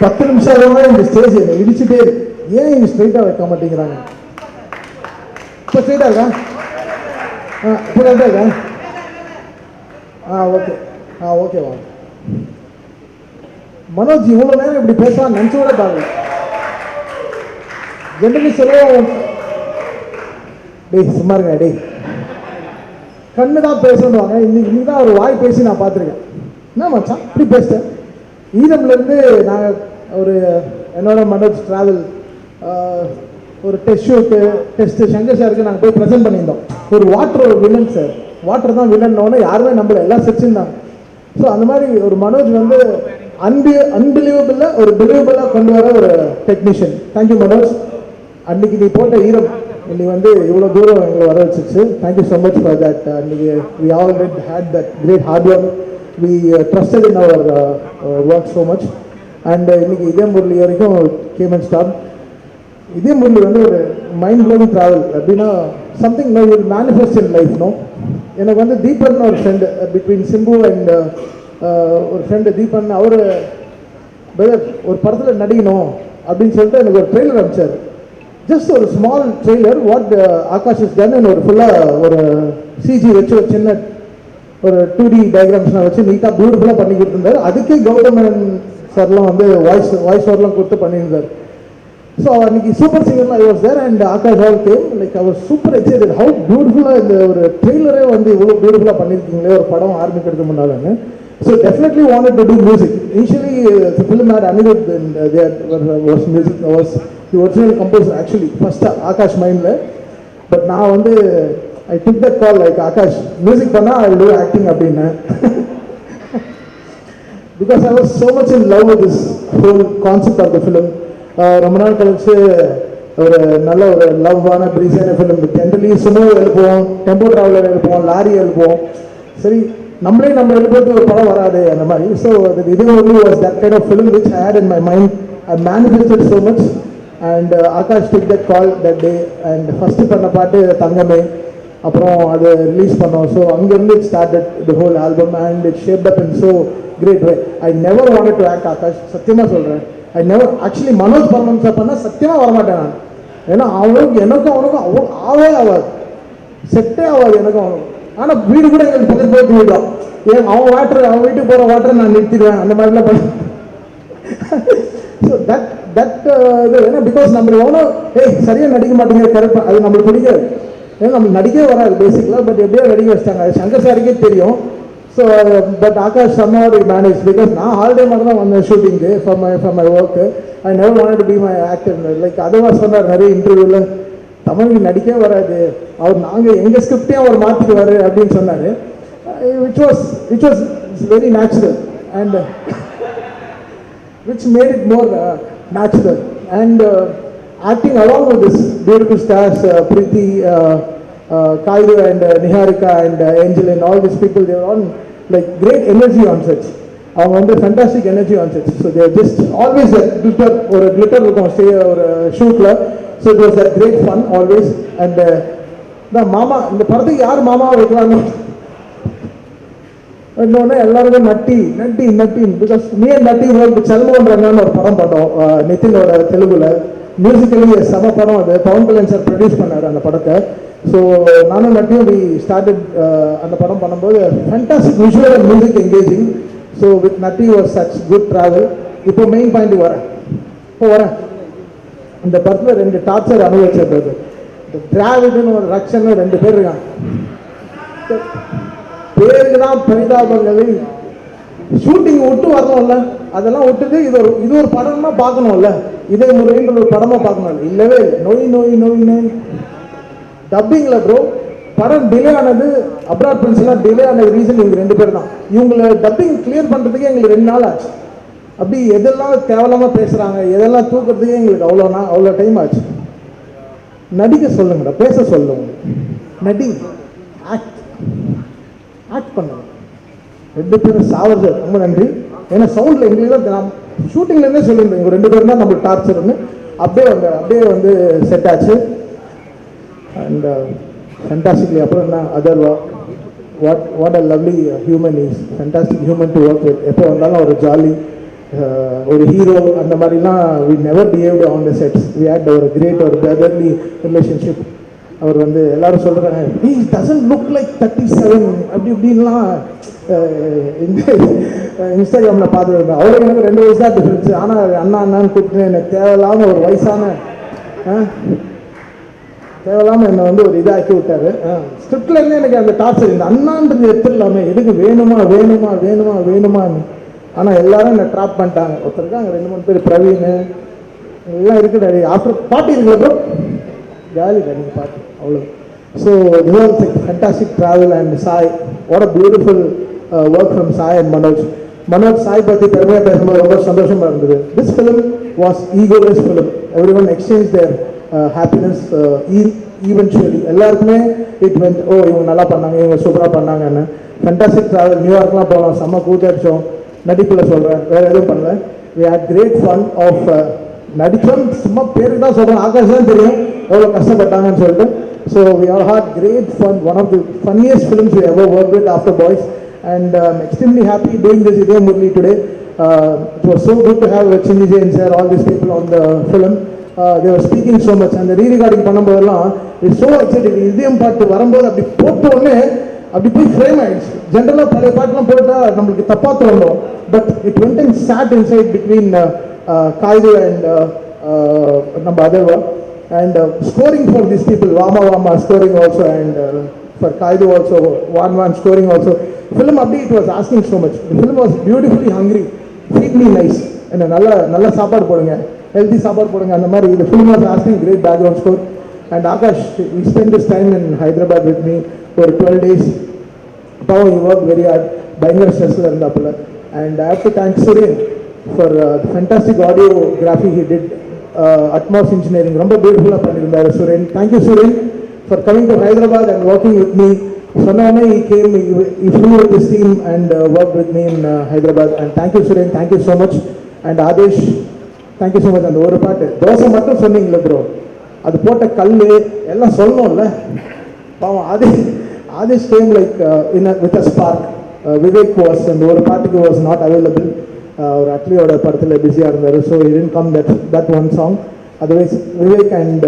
10 நிமிஷம் இந்த ஸ்டேஜ் இடிச்சுட்டே இருக்கு. ஏன் இங்க ஸ்ட்ரைட்டாக வைக்க மாட்டேங்கிறாங்க? இப்போ ஸ்ட்ரைட்டாக இருக்கா? இப்போ கரெக்டாக இருக்கா? ஓகே ஓகேவா. மனோஜ் இவ்வளோ நேரம் இப்படி பேசலாம் நினச்சி கூட பாருங்க. ஜென்ரலி சொல்லுவோம், டேய் சும்மா இருங்க டேய், கண்ணு தான் பேசணுவாங்க. இன்னைக்கு தான் ஒரு வாய் பேசி நான் பார்த்துருக்கேன். என்ன மச்சான் இப்படி பேசிட்டேன். ஈரம்லேருந்து நாங்கள் ஒரு என்னோட மனோஜ் ட்ராவல் ஒரு டெஸ்ட்டு சங்கர் சாருக்கு நாங்கள் போய் ப்ரெசென்ட் பண்ணியிருந்தோம். ஒரு வாட்டர் வில்லன் சார், வாட்டர் தான் வில்லன்னோன்னு யாருமே நம்பல, எல்லாம் செச்சிருந்தாங்க. ஸோ அந்த மாதிரி ஒரு மனோஜ் வந்து அன்பிலீவபிளாக ஒரு பிலீவபிளாக கொண்டு வர ஒரு டெக்னீஷியன். தேங்க்யூ மனோஜ். அன்னைக்கு நீ போட்ட ஈரம் இன்னைக்கு வந்து இவ்வளோ தூரம் எங்களை வர வச்சிச்சு. Thank you so much for that. அன்னைக்கு we all had that great hard work. We trusted in our work so much. And இன்னைக்கு இதே முரளி வரைக்கும் கேம் அண்ட் ஸ்டார். இதே முரளி வந்து ஒரு மைண்ட் ப்ளோவிங் ட்ராவல். அப்படின்னா something no will manifest in life. No, எனக்கு வந்து தீபன் ஒரு ஃப்ரெண்டு பிட்வீன் சிம்பு அண்ட் ஒரு ஃப்ரெண்டு தீபன். அவர் பிரதர் ஒரு படத்தில் நடிக்கணும் அப்படின்னு சொல்லிட்டு எனக்கு ஒரு ட்ரெய்லர் அனுப்பிச்சார். ஜஸ்ட் ஒரு small trailer, what Akash is done. ஒரு ஃபுல்லாக ஒரு சிஜி வச்சு ஒரு சின்ன ஒரு 2D டயக்ராம்ஸ்லாம் வச்சு நீட்டாக பியூட்டிஃபுல்லாக பண்ணி கொடுத்துருந்தார். அதுக்கே கௌதமன் சார்லாம் வந்து வாய்ஸ் ஓவர்லாம் கொடுத்து பண்ணியிருந்தார். ஸோ அன்றைக்கி சூப்பர் சிங்கர்லாம் I was there and Akash all came. Like அவர் சூப்பர் எக்ஸைட்டட், ஹவு பியூட்டிஃபுல்லாக இந்த ஒரு ட்ரெய்லரே வந்து இவ்வளோ பியூட்டிஃபுல்லாக பண்ணியிருக்கீங்களே ஒரு படம் ஆரம்பிக்கிறதுக்கு முன்னாலன்னு. So definitely wanted to do music. Initially, the film had Anirudh and there was music. Was the original composer actually first Akash mind la. But now வந்து I took that call like Akash music பண்ணா I will do acting அப்படின்னா. Because I was so much in love with this whole concept of the film. ரொம்ப நாள் கழிச்சு ஒரு நல்ல ஒரு லவ்வான பிரீஸான ஃபிலிம். ஜென்ரலி சுமோ எழுப்புவோம், டெம்போ ட்ராவலர் எழுப்புவோம், லாரி எழுப்புவோம். சரி நம்மளே நம்ம எழுப்புறது ஒரு படம் வராது அந்த மாதிரி. ஸோ இது only was that kind of film which I had in my mind. I manifested so much and Akash took that call that day and first பண்ண பாட்டு தங்கமே, அப்புறம் அது ரிலீஸ் பண்ணோம். ஸோ அங்கேருந்து it started the whole album and it shaped up in so great way. I never wanted to act Akash, சத்தியமாக சொல்கிறேன். I never actually Manoj பர்மன்ஸை பண்ணால் சத்தியமாக வரமாட்டேன் நான். ஏன்னா அவனுக்கு எனக்கும் அவனுக்கும் ஆவே ஆகாது, செட்டே ஆகாது எனக்கும் அவனுக்கும். ஆனால் வீடு கூட எங்களுக்கு பக்கத்து போயிட்டு வீடும். ஏன் அவன் வாட்டர், அவன் வீட்டுக்கு போகிற வாட்டரை நான் நிறுத்திடுவேன் அந்த மாதிரிலாம் பண்ண. ஸோ தட் இது ஏன்னா பிகாஸ் நம்மளுக்கு எவ்வளோ சரியாக நடிக்க மாட்டேங்கிற கரெக்டாக அது நம்மளுக்கு பிடிக்காது. ஏன்னா நம்மளுக்கு நடிக்கவே வராது பேசிக்கலாக. பட் எப்படியோ நடிக்க வச்சிட்டாங்க, அது சங்கர் சாருக்கே தெரியும். So but Akash somehow manage. Because நான் ஹாலிடே மாதிரி தான் வந்தேன் ஷூட்டிங்கு for my work. I never wanted to be my actor. Like Atharva's சொன்னார் நிறைய இன்டர்வியூவில், தமிழுக்கு நடிக்கவே வராது அவர், நாங்கள் எங்கள் ஸ்கிரிப்டே அவர் மாற்றிக்குவார் அப்படின்னு சொன்னார். which was very natural and which made it more natural. And acting along with this beautiful stars, Preeti, Kaidu and Niharika and Angel and all these people, they were on like great energy on sets. அவங்க வந்து fantastic energy on sets. So there just always glitter, ஒரு glitter இருக்கும் stay ஒரு ஷூட்டில். So it was that great fun always. And இந்த மாமா, இந்த படத்துக்கு யார் மாமாவை வைக்கலான்னு இன்னொன்று எல்லாருமே நட்டி நட்டி நட்டி. பிகாஸ் நீ நட்டி செல்வம்ன்றாங்கன்னு ஒரு படம் பண்ணோம் நிதினோட தெலுங்குல. மியூசிக்கலி செம படம் அது. பவன் கல்யாண் சார் ப்ரொடியூஸ் பண்ணார் அந்த படத்தை. ஸோ நானும் நட்டியும் வி ஸ்டார்டட் அந்த படம் பண்ணும்போது fantastic visual and music engaging. So with Natty was such good travel. இப்போ மெயின் பாயிண்ட்டுக்கு வரேன். இந்த படத்தில் 2 டார்ச்சர் அனுபவிச்சிருந்தது. இந்த டிராவிட்னு ஒரு ரக்ஷன்னு 2 பேர் இருக்காங்க. பேருக்கு தான் பரிதாபங்கள். ஷூட்டிங் விட்டு வரணும்ல, அதெல்லாம் விட்டுட்டு இது ஒரு படமா பார்க்கணும்ல, இதே முறைன்ற ஒரு படமா பார்க்கணும். இல்லவே நோய் நோய் நோய் நோய் டப்பிங்கில் ப்ரோ படம் டிலே ஆனது. அப்ராட் பிரின்ஸ் எல்லாம் டிலே ஆன ரீசன் இவங்க 2 பேர் தான். இவங்களை டப்பிங் கிளியர் பண்ணுறதுக்கே எங்களுக்கு 2 நாள் ஆச்சு. அப்படி எதெல்லாம் கேவலமாக பேசுகிறாங்க, எதெல்லாம் தூக்கிறதுக்கே எங்களுக்கு அவ்வளோ டைம் ஆச்சு. நடிக்க சொல்லுங்கடா, பேச சொல்லுங்க, நடி, ஆக்ட் பண்ணுங்க. 2 பேரும் சாவறது ரொம்ப நன்றி. ஏன்னா சவுண்டில் எங்களுக்கு தான் நான் ஷூட்டிங்லேருந்தே சொல்லியிருந்தேன், இவங்க 2 பேரும் தான் நம்மளுக்கு டார்ச்சர்னு. அப்படியே வந்து செட் ஆச்சு. அண்ட் ஃபேண்டாஸ்டிக்லி அப்புறம் என்ன Atharvaa, what a lovely human is, fantastic human to work with. எப்போ வந்தாலும் ஒரு ஜாலி ஒரு ஹீரோ அந்த மாதிரிலாம் we never behaved on the sets. We had ஒரு கிரேட் ஒரு பிரதர்லி ரிலேஷன்ஷிப். அவர் வந்து எல்லாரும் சொல்கிறாங்க ஹீ டசன்ட் லுக் லைக் 37 அப்படி இப்படின்லாம் இன்ஸ்டாகிராமில் பார்த்துருந்தேன். அவருக்கு எனக்கு 2 வயசு தான் டிஃப்ரென்ஸு. ஆனால் அண்ணா அண்ணான்னு கூப்பிட்டு எனக்கு தேவையில்லாமல் ஒரு வயசான தேவையில்லாமல் என்னை வந்து ஒரு இதாக்கி விட்டார். ஸ்கிரிப்ட்லேருந்து எனக்கு அந்த டார்ச்சர் இந்த அண்ணான்றது எடுத்துடலாமே எதுக்கு வேணுமா வேணுமா வேணுமா வேணுமான்னு. ஆனால் எல்லாரும் என்னை ட்ராப் பண்ணிட்டாங்க. ஒருத்தருக்கு அங்கே 2-3 பேர் பிரவீன் எல்லாம் இருக்குது. ஆஃப்டர் பார்ட்டி இருக்குல்ல ப்ரோ ஜாலி நீங்கள் பார்த்து அவ்வளோ. So this was a fantastic travel and Sai, what a beautiful work from Sai and Manoj. Sai பற்றி பெருமையாக பேசும்போது ரொம்ப சந்தோஷமாக இருந்தது. This film was egoless film. Everyone exchanged their happiness eventually. எல்லாருக்குமே இட் வெண்ட் ஓ இவங்க நல்லா பண்ணாங்க இவங்க சூப்பராக பண்ணாங்கன்னு. Fantastic travel. நியூயார்க்லாம் போகலாம் செம்ம கூத்தடிச்சோம். நடிப்பில் சொல்கிறேன் வேறு எதுவும் பண்ணல. we had great fun of நடித்தோம் சும்மா பேருக்கு தான் சொல்கிறேன். ஆகாஷ் தான் தெரியும் எவ்வளோ கஷ்டப்பட்டாங்கன்னு சொல்லிட்டு. So we all had great fun. One of the funniest films we ever worked with after Boys, and I'm extremely happy doing this Idhe Murli today. It was so good to have Chinni Jain sir, all these people on the film. They were speaking so much, and the re-recording பண்ணும்போதெல்லாம் it's so exciting. இதயம் பாட்டு வரும்போது அப்படி போட்ட உடனே அப்படி போய் frame ஆயிடுச்சு. ஜென்ரலாக பழைய பாட்டுலாம் போட்டால் நம்மளுக்கு தப்பாக தோணும். But it went and sat inside between காய்து அண்ட் நம்ம Atharva. And scoring for these people, Vama scoring also, and for Kaidu also, Wan scoring also. Film abdi it was asking so much. The film was beautifully hungry, feed me nice, and nalla saapad podunga, healthy saapad podunga and mari. The film was asking great background score. And Akash, he spent this time in Hyderabad with me for 12 days. Pao, he worked very hard, பயங்கர ஸ்ட்ரெஸ்ல இருந்தாப்புல. And I have to thank Suren for the fantastic audiography he did. Atmos Engineering ரொம்ப பியூட்டிஃபுல்லாக பண்ணியிருந்தார் Suren. Thank you Suren for coming to Hyderabad and working with me. சொன்னோடனே he flew with his team and worked with me in Hyderabad. And thank you Suren, thank you so much. And Adesh, thank you so much. அந்த ஒரு பாட்டு தோசை மட்டும் சொன்னீங்களே bro, அது போட்ட கல் எல்லாம் சொல்லணும்ல. பாவம் Adesh came like with a spark. Vivek was அந்த ஒரு பாட்டுக்கு was not available. ஒரு அட்லியோட படத்தில் பிஸியாக இருந்தார். So he didn't come that one song. Otherwise Vivek and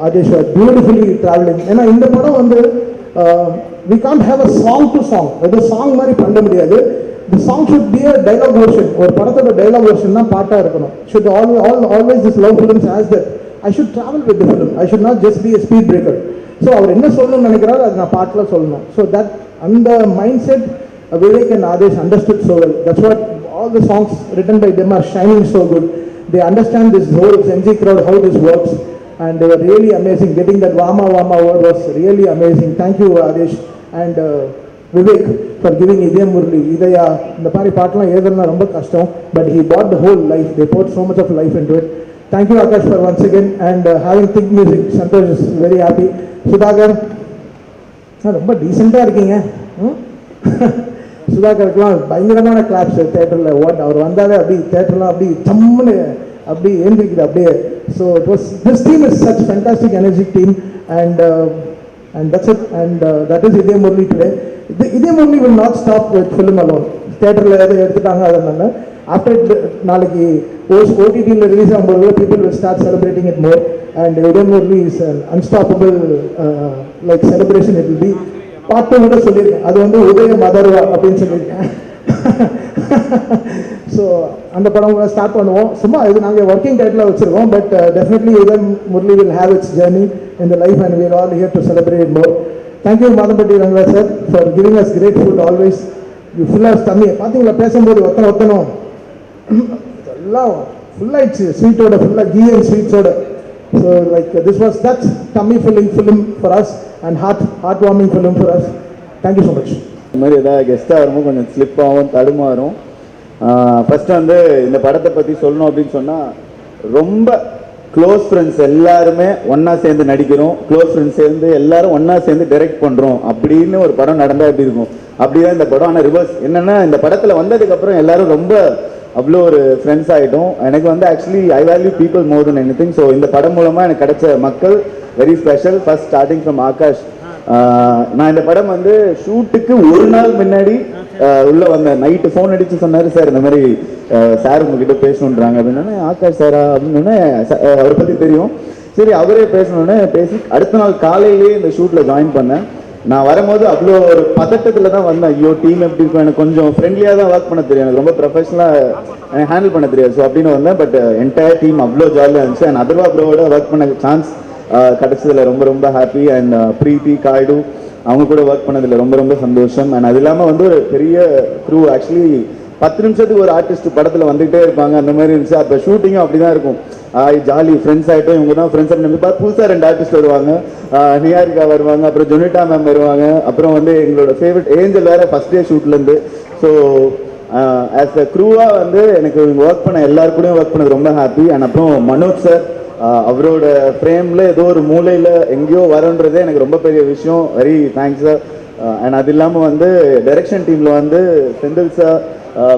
Aadesh are beautifully travelling. ஏன்னா இந்த படம் வந்து we can't have a song to song. ஏதோ சாங் மாதிரி பண்ண முடியாது. The song should be a dialogue version. ஒரு படத்தோட dialogue version தான் பாட்டாக இருக்கணும். Should always this love films has that. I should travel with the film. I should not just be a speed breaker. So அவர் என்ன சொல்லணும்னு நினைக்கிறாரோ அது நான் பாட்டில் சொல்லணும். ஸோ தட் அந்த mindset Vivek and Adesh understood so well. That's what all the songs written by them are shining so good. They understand this whole Gen Z crowd, how this works, and they were really amazing. Getting that Vama word was really amazing. Thank you Adesh and Vivek for giving Idhe Murli. Idaya இந்த மாதிரி பாட்டெல்லாம் எழுதுறதுனா ரொம்ப கஷ்டம். But he brought the whole life. They poured so much of life into it. Thank you Akash for once again and having Think Music. Santosh is very happy. Sudhakar ரொம்ப டீசெண்டாக இருக்கீங்க. சுதாகருக்குலாம் பயங்கரமான claps தேட்டரில் அவர் வந்தாலே அப்படி தேட்டர்லாம் அப்படி சம்முன்னு அப்படி ஏந்திருக்குது அப்படியே. So it was this team is such fantastic energetic team and that's it. And that is இதே முரளி டுடே. இதே Murali will not stop with film alone. தேட்டரில் எதை எடுத்துட்டாங்க அதனால ஆஃப்டர் நாளைக்கு ஓடிடியில் ரிலீஸ் ஆகும்போது people will start celebrating it more. And இதே Murali is an unstoppable like celebration. It will be பாட்டு கூட சொல்லியிருக்கேன். அது வந்து உதய மதர்வா அப்படின்னு சொல்லியிருக்கேன். ஸோ அந்த படம் கூட ஸ்டார்ட் பண்ணுவோம். சும்மா இது நாங்கள் ஒர்க்கிங் டைட்டில் வச்சுருக்கோம். பட் டெஃபினெட்லி இதே Murali will have its journey in the life and we're all here to celebrate more. Thank you Madhampatty Rangaraj sir for giving us great food always. You ஃபுல்லாக தண்ணி பார்த்தீங்களா பேசும்போது ஒத்தனும் எல்லாம் ஃபுல்லாகிடுச்சு ஸ்வீட்டோட, ஃபுல்லாக கீ அண்ட் ஸ்வீட்ஸோட. So like this was that tummy filling film for us and heartwarming film for us. Thank you so much. இந்த மாதிரி ஏதாவது கெஸ்ட்டாக வரும்போது கொஞ்சம் ஸ்லிப் ஆகும், தடுமாறும். ஃபஸ்ட்டு வந்து இந்த படத்தை பற்றி சொல்லணும் அப்படின்னு சொன்னால் ரொம்ப க்ளோஸ் ஃப்ரெண்ட்ஸ் எல்லாருமே ஒன்றா சேர்ந்து நடிக்கிறோம், க்ளோஸ் ஃப்ரெண்ட்ஸ் சேர்ந்து எல்லாரும் ஒன்றா சேர்ந்து டைரக்ட் பண்ணுறோம் அப்படின்னு ஒரு படம் நடந்தால் எப்படி இருக்கும் அப்படி தான் இந்த படம். ஆனால் ரிவர்ஸ் என்னென்னா இந்த படத்தில் வந்ததுக்கப்புறம் எல்லாரும் ரொம்ப அவ்வளோ ஒரு ஃப்ரெண்ட்ஸ் ஆகிட்டோம். எனக்கு வந்து actually I value people more then any thing. So இந்த படம் மூலமாக எனக்கு கிடைச்ச மக்கள் very special. First starting from Akash. நான் இந்த படம் வந்து ஷூட்டுக்கு ஒரு நாள் முன்னாடி உள்ள வந்த நைட்டு ஃபோன் அடிச்சு சொன்னாரு, சார் இந்த மாதிரி சார் உங்ககிட்ட பேசணுன்றாங்க அப்படின்னா, ஆகாஷ் சாரா அப்படின்னு அவரை பத்தி தெரியும். சரி அவரே பேசணுன்னு பேசி அடுத்த நாள் காலையிலேயே இந்த ஷூட்ல ஜாயின் பண்ணேன். நான் வரும்போது அவ்வளோ ஒரு பதட்டத்தில் தான் வந்தேன். ஐயோ டீம் எப்படி இருக்கும், எனக்கு கொஞ்சம் ஃப்ரெண்ட்லியாக தான் ஒர்க் பண்ண தெரியும், எனக்கு ரொம்ப ப்ரொஃபஷனலாக எனக்கு ஹேண்டில் பண்ண தெரியாது. ஸோ அப்படின்னு வந்தேன். பட் என்டையர் டீம் அவ்வளோ ஜாலியாக இருந்துச்சு. அண்ட் அதர்வா ப்ரோவோட ஒர்க் பண்ண சான்ஸ் கிடச்சதில் ரொம்ப ரொம்ப ஹாப்பி. அண்ட் பிரீத்தி காய்டு அவங்க கூட ஒர்க் பண்ணதில் ரொம்ப ரொம்ப சந்தோஷம். அண்ட் அது இல்லாமல் வந்து ஒரு பெரிய க்ரூ. ஆக்சுவலி 10 நிமிஷத்துக்கு ஒரு ஆர்டிஸ்ட் படத்தில் வந்துகிட்டே இருப்பாங்க, அந்த மாதிரி இருந்துச்சு. அப்போ ஷூட்டிங்கும் அப்படி தான் இருக்கும். ஜாலி ஃப்ரெண்ட்ஸ் ஆகிட்டோம், இவங்க தான் ஃப்ரெண்ட்ஸ் நம்பி பார்த்து புதுசாக 2 ஆர்டிஸ்ட் வருவாங்க. நியாரிகா வருவாங்க, அப்புறம் ஜொனிட்டா மேம் வருவாங்க, அப்புறம் வந்து எங்களோட ஃபேவரட் ஏஞ்சல் வேறு ஃபஸ்ட் டே ஷூட்லேருந்து. ஸோ ஆஸ் அ க்ரூவாக வந்து எனக்கு இவங்க ஒர்க் பண்ண எல்லாரு கூடயும் ஒர்க் பண்ணது ரொம்ப ஹாப்பி. அண்ட் அப்புறம் மனோஜ் சார் அவரோட ஃப்ரேமில் ஏதோ ஒரு மூலையில் எங்கேயோ வரன்றதே எனக்கு ரொம்ப பெரிய விஷயம். Very thanks sir. அண்ட் அது இல்லாமல் வந்து டைரக்ஷன் டீமில் வந்து செந்தில் சார்,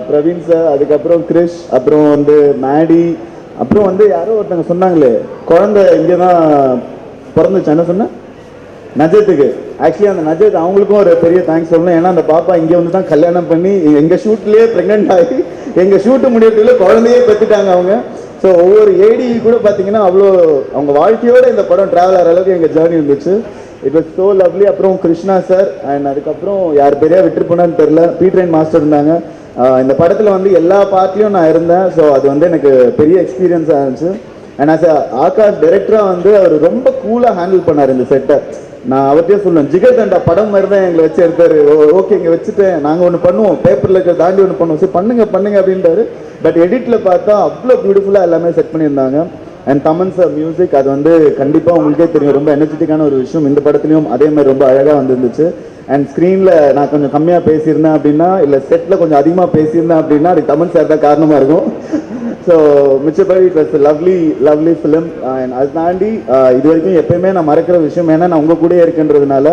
பிரவீன் சார், அதுக்கப்புறம் கிரிஷ், அப்புறம் வந்து மேடி, அப்புறம் வந்து யாரோ ஒருத்தங்க சொன்னாங்களே குழந்தை இங்கே தான் பிறந்துச்சு, என்ன சொன்னேன், நஜத்துக்கு. ஆக்சுவலி அந்த நஜத் அவங்களுக்கும் ஒரு பெரிய தேங்க்ஸ் சொல்லணும். ஏன்னா அந்த பாப்பா இங்கே வந்து தான் கல்யாணம் பண்ணி எங்கள் ஷூட்லேயே ப்ரெக்னென்ட் ஆகி எங்கள் ஷூட்டு முடியறதுக்குள்ள குழந்தையே பெற்றுட்டாங்க அவங்க. ஸோ ஒவ்வொரு ஏடி கூட பார்த்தீங்கன்னா அவ்வளோ அவங்க வாழ்க்கையோட இந்த படம் ட்ராவல் ஆகிற அளவுக்கு எங்கள் ஜேர்னி இருந்துச்சு. It was so lovely. அப்புறம் கிருஷ்ணா சார் அண்ட் அதுக்கப்புறம் யார் பெரியா விட்டு போனான்னு தெரில, பீட்ரைன் மாஸ்டர் இருந்தாங்க. இந்த படத்தில் வந்து எல்லா பார்ட்லையும் நான் இருந்தேன். ஸோ அது வந்து எனக்கு பெரிய எக்ஸ்பீரியன்ஸாக இருந்துச்சு. அண்ட் ஆஸ் ஆகாஷ் டைரக்டராக வந்து அவர் ரொம்ப கூலாக ஹேண்டில் பண்ணார் இந்த செட்டை. நான் அவர்கிட்டயே சொல்லுவேன், ஜிகர் தண்டா படம் மாதிரி தான் எங்களை வச்சு எடுத்தாரு. ஓகே இங்கே வச்சுட்டேன், நாங்கள் ஒன்று பண்ணுவோம், பேப்பரில் இருக்க தாண்டி ஒன்று பண்ணுவோம், சரி பண்ணுங்க அப்படின்ட்டாரு. பட் எடிட்டில் பார்த்தா அவ்வளோ பியூட்டிஃபுல்லாக எல்லாமே செட் பண்ணியிருந்தாங்க. அண்ட் தமன் சார் மியூசிக், அது வந்து கண்டிப்பாக உங்களுக்கே தெரியும், ரொம்ப எனர்ஜெட்டிக்கான ஒரு விஷயம். இந்த படத்துலையும் அதே மாதிரி ரொம்ப அழகாக வந்துருந்துச்சு. அண்ட் ஸ்க்ரீனில் நான் கொஞ்சம் கம்மியாக பேசியிருந்தேன் அப்படின்னா, இல்லை செட்டில் கொஞ்சம் அதிகமாக பேசியிருந்தேன் அப்படின்னா அது தமன் சார் தான் காரணமாக இருக்கும். ஸோ மிச்சபடி it was lovely film. And அது தாண்டி இது வரைக்கும் எப்பயுமே நான் மறக்கிற விஷயம், ஏன்னா நான் உங்கள் கூட இருக்கின்றதுனால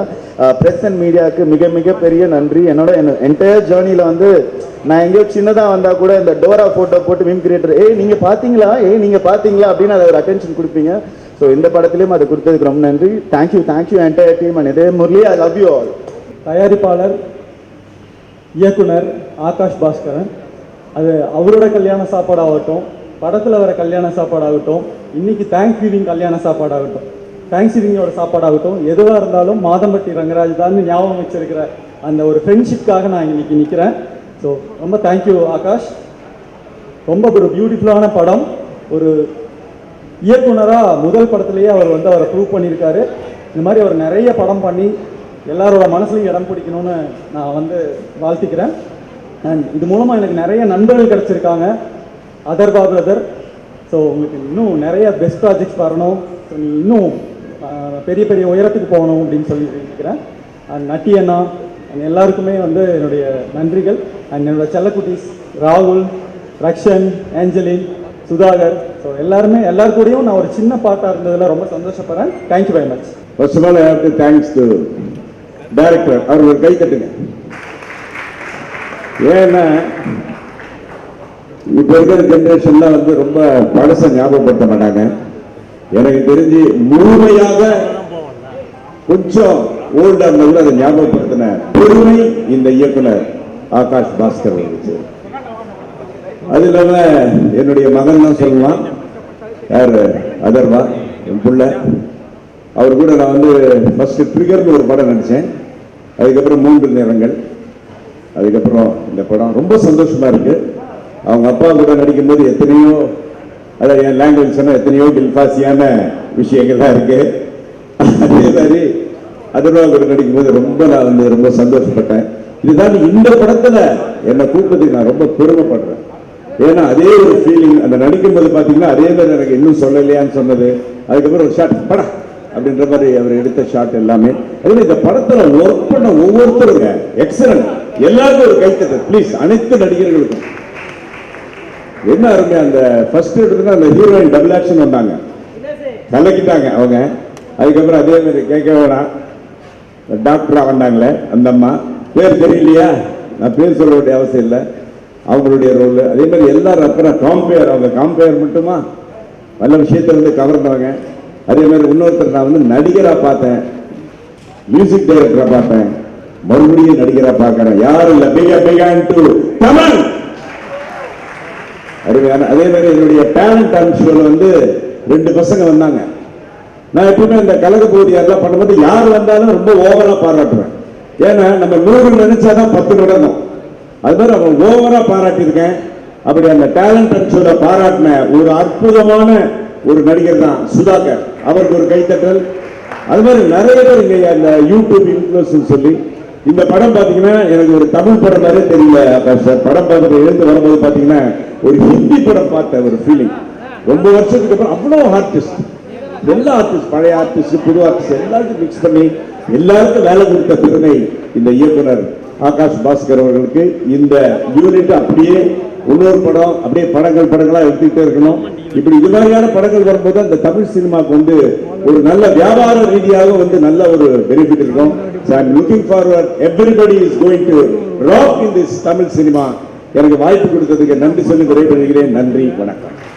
ப்ரெஸ் அண்ட் மீடியாவுக்கு மிக பெரிய நன்றி. என்னோட என்டையர் ஜேர்னியில் வந்து நான் எங்கேயோ சின்னதாக வந்தால் கூட இந்த டோரா ஃபோட்டோ போட்டு மீம் கிரியேட்டர் நீங்கள் பார்த்தீங்களா அப்படின்னு அதை ஒரு அட்டென்ஷன் கொடுப்பீங்க. ஸோ இந்த படத்துலையும் அதை கொடுத்ததுக்கு ரொம்ப நன்றி. Thank you entire team. அண்ட் இதே Murali, I love you all. தயாரிப்பாளர் இயக்குனர் ஆகாஷ் பாஸ்கரன், அது அவரோட கல்யாண சாப்பாடாகட்டும், படத்தில் வர கல்யாண சாப்பாடாகட்டும், இன்னைக்கு தேங்க்ஸ் கிவிங் கல்யாண சாப்பாடாகட்டும், தேங்க்ஸ் கிவிங்கோட சாப்பாடாகட்டும், எதுவாக இருந்தாலும் மாதம்பட்டி ரங்கராஜ் தான் ஞாபகம் வச்சிருக்கிற அந்த ஒரு ஃப்ரெண்ட்ஷிப்காக நான் இன்னைக்கு நிற்கிறேன். ஸோ ரொம்ப தேங்க்யூ ஆகாஷ். ரொம்ப ஒரு பியூட்டிஃபுல்லான படம். ஒரு இயக்குனராக முதல் படத்துலேயே அவர் வந்து அவரை ப்ரூவ் பண்ணியிருக்காரு. இந்த மாதிரி அவர் நிறைய படம் பண்ணி எல்லாரோட மனசுலையும் இடம் பிடிக்கணும்னு நான் வந்து வாழ்த்திக்கிறேன். அண்ட் இது மூலமாக எனக்கு நிறைய நண்பர்கள் கிடச்சிருக்காங்க. அதர்வா பிரதர், ஸோ உங்களுக்கு இன்னும் நிறைய பெஸ்ட் ப்ராஜெக்ட்ஸ் வரணும், ஸோ நீ இன்னும் பெரிய உயரத்துக்கு போகணும் அப்படின்னு சொல்லி இருக்கிறேன். அண்ட் நட்டி அண்ணா அண்ட் எல்லாருக்குமே வந்து என்னுடைய நன்றிகள். அண்ட் என்னோட செல்லக்குட்டீஸ் ராகுல், ரக்ஷன், ஏஞ்சலின், சுதாகர், ஸோ எல்லாருக்கூடையும் நான் ஒரு சின்ன பாட்டாக இருந்ததில் ரொம்ப சந்தோஷப்படுறேன். Thank you very much. First of all, I have to thanks to director. அவர் ஒரு கை தட்டுங்க. ஏன்னா இப்போ இருக்கிற ஜென்ரேஷன்லாம் வந்து ரொம்ப பழச ஞாபகப்படுத்த மாட்டாங்க. எனக்கு தெரிஞ்சு முழுமையாக கொஞ்சம் ஓல்டா இருந்தாலும் அதை ஞாபகப்படுத்தின பெருமை இந்த இயக்குனர் ஆகாஷ் பாஸ்கர் இருந்துச்சு. அது இல்லாம என்னுடைய மகன் தான் சொல்லலாம், யார் அதர்வா, என் புள்ள. அவர் கூட நான் வந்து ஃபர்ஸ்ட் ட்ரிகர்னு ஒரு படம் நடித்தேன். அதுக்கப்புறம் 3 நிறங்கள். அதுக்கப்புறம் இந்த படம் ரொம்ப சந்தோஷமா இருக்கு. அவங்க அப்பா கூட நடிக்கும்போது எத்தனையோ, அதாவது என் லாங்குவேஜ் சொன்னால் எத்தனையோ டில்பாசியான விஷயங்கள்லாம் இருக்கு. அதே மாதிரி அதர்வா கூட நடிக்கும்போது நான் வந்து ரொம்ப சந்தோஷப்பட்டேன். இதுதான் இந்த படத்துல என்னை கூப்பிட்டதுக்கு நான் ரொம்ப பெருமைப்படுறேன். ஏன்னா அதே ஒரு ஃபீலிங் அந்த நடிக்கும்போது பார்த்தீங்கன்னா அதே மாதிரி எனக்கு இன்னும் சொல்லலையான்னு சொன்னது. அதுக்கப்புறம் ஒரு ஷாட் படம் அப்படின்ற மாதிரி அவர் எடுத்த ஷாட் எல்லாமே. அதுல இந்த படத்துல ஒர்க் பண்ண ஒவ்வொருத்தருங்க எக்ஸலன்ட். எல்லாருக்கும் ஒரு கைத்தட்டல் ப்ளீஸ், அனைத்து நடிகர்களுக்கும். என்ன அருமையா அந்த ஃபர்ஸ்ட் எடுத்துனா அந்த ஹீரோயின் டபுள் ஆக்ஷன் வந்தாங்க, கலக்கிட்டாங்க அவங்க. அதுக்கப்புறம் அதே மாதிரி கேட்க வேணாம், டாக்டரா வந்தாங்களே அந்த அம்மா, பேர் தெரியலையா, நான் பேர் சொல்ல வேண்டிய அவசியம் இல்லை, அவங்களுடைய ரோல். அதே மாதிரி எல்லாரும் அப்புறம் காம்பேர், அவங்க காம்பேர் மட்டுமா நல்ல விஷயத்தை வந்து கவர்ந்தவங்க. அதே மாதிரி இன்னொருத்தர் நான் வந்து நடிகராக பார்த்தேன், மியூசிக் டைரக்டராக பார்த்தேன், மறுபடியும் நடிகரா பார்க்கிறேன். யாரும் இல்ல, தமிழ். அருமையான. அதே மாதிரி என்னுடைய டேலண்ட் ஷோல வந்து 2 பசங்க வந்தாங்க. நான் எப்பவுமே இந்த கலக பகுதி எல்லாம் பண்ணும்போது யார் வந்தாலும் ரொம்ப ஓவரா பாராட்டுவேன். ஏன்னா நம்ம 100 நினைச்சாதான் 10 நடக்கும். அது மாதிரி அவன் ஓவரா பாராட்டியிருக்கேன். அப்படி அந்த டேலண்ட் ஷோல பாராட்டின ஒரு அற்புதமான ஒரு நடிகர் தான் சுதாகர். அவருக்கு ஒரு கைத்தட்டல். அது மாதிரி நிறைய பேர் இங்க அந்த யூடியூப் இன்ஃபுளுசர் சொல்லி இந்த படம் பாத்தீங்கன்னா எனக்கு ஒரு தமிழ் படம் மாதிரி தெரியல ஆகாஷ் சார். படம் பார்த்து எழுந்து வரும்போது பாத்தீங்கன்னா ஒரு ஹிந்தி படம் பார்த்த ஒரு ஃபீலிங். ரொம்ப வருஷத்துக்கு அப்புறம் அவ்வளோ ஆர்டிஸ்ட், எல்லா ஆர்டிஸ்ட், பழைய ஆர்டிஸ்ட், புது ஆர்டிஸ்ட் எல்லாருக்கும் மிக்ஸ் பண்ணி எல்லாருக்கும் வேலை கொடுத்த பெருமை இந்த இயக்குனர் ஆகாஷ் பாஸ்கர் அவர்களுக்கு. இந்த யூனிட் அப்படியே இன்னொரு படம் அப்படியே படங்களா எடுத்துக்கிட்டே இருக்கணும். இப்படி இது மாதிரியான படங்கள் வரும்போது அந்த தமிழ் சினிமாவுக்கு வந்து ஒரு நல்ல வியாபார ரீதியாக வந்து நல்ல ஒரு பெனிஃபிட் இருக்கும். So I'm looking forward. Everybody is going to rock in this Tamil cinema. எனக்கு வாய்ப்பு கொடுத்ததுக்கு நன்றி சொல்லி விடைபெறுகிறேன். நன்றி, வணக்கம்.